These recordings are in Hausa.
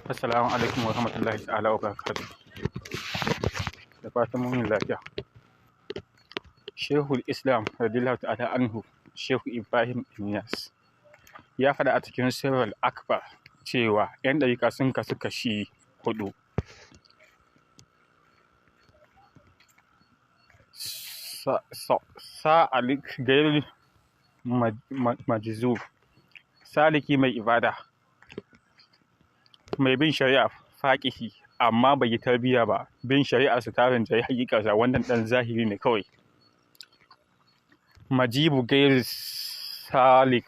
Assalamu alaikum wa rahmatullahi ta'ala wa barakatuh. Da fatan mun yi lafiya. Shehul Islam radiyallahu ta'ala anhu, Shehu Ibrahim Inyas, ya faɗa a cikin Sirrul Akbar cewa 'yan ɗariƙa sun kasu kashi 4. Sa'alik gairi majzub, saliki mai ibada, mai bin shari'a faƙihi amma bai yi tarbiyya ba, bin shari'a su tarin jayi haƙiƙarsa, wannan ɗan zahiri ne kawai. Majibu gairi salik,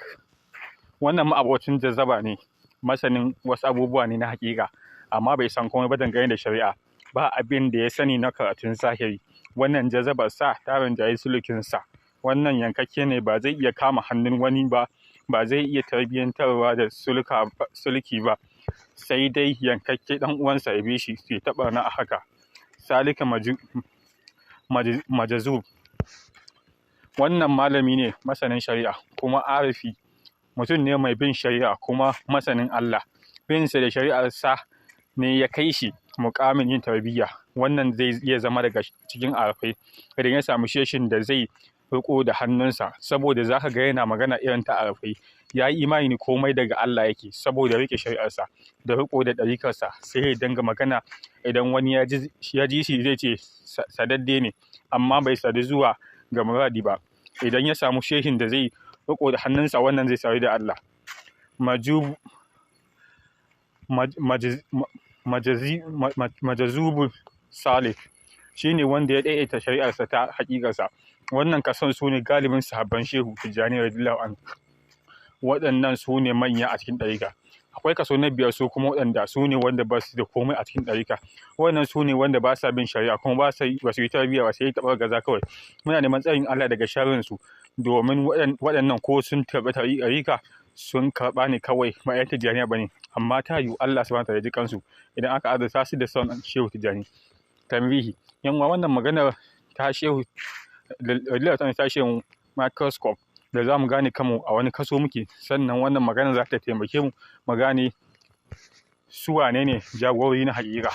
wannan ma'abocin jazzaba ne, masanin wasu abubuwa ne na haƙiƙa amma bai san komai ba dangane da shari'a, ba abin da ya sani na karatun zahiri. Wannan jazzabar sa tarin jayi sulukinsa, wannan yankakke ne, ba zai iya kama hannun wani ba, ba zai iya tarbiyyantarwa da sulki ba, sai dai yankakke ɗan uwansa ya bi shi su taɓa na a haka. Salika majazub, wannan malami ne masanin shari'a kuma arifi, mutum ne mai bin shari'a kuma masanin Allah. Binsa da shari'arsa ne ya kai shi muƙamin yin tarbiyya. Wannan zai iya zama daga cikin arifai idan ya samu sheshin da zai riko da hannunsa, saboda za ka ga yana magana irin ta arifai. Ya yi imani komai daga Allah yake, saboda rike shari'arsa da riko da ɗarikarsa sai ya dinga magana. Idan wani ya ji shi zai ce sadadde ne, amma bai sadu zuwa ga muradi ba. Idan ya samu shehin da zai riko da hannunsa, wannan zai sadu da Allah. Majazubul salih, shine wanda ya daidaita shari'arsa ta haƙiƙarsa. Wannan kason su ne galibin sahabban Shehu Tijjani radiyallahu anhu. Waɗannan su ne manya a cikin ɗariƙa. Akwai kaso na 5 su kuma waɗanda su ne wanda ba su da komai a cikin ɗariƙa. Waɗannan su ne wanda ba sa bin shari'a kuma ba su yi tarbiyya ba, sai yi taɓar gaza kawai. Muna neman tsarin Allah daga sharrin su, domin waɗannan ko sun taɓa ɗariƙa sun karɓa ne kawai, ba 'yan Tijjaniya ba ne. Amma ta yiwu Allah subhanahu wa ta'ala ya ji kansu idan aka azurta su da son Shehu Tijjani. Tambihi, yan uwa, wannan maganar ta Shehu ta Shehu microscope da za mu gane kanmu a wani kaso muke, sannan wannan magana za ta taimake mu gane su wane ne jagorori na haƙiƙa.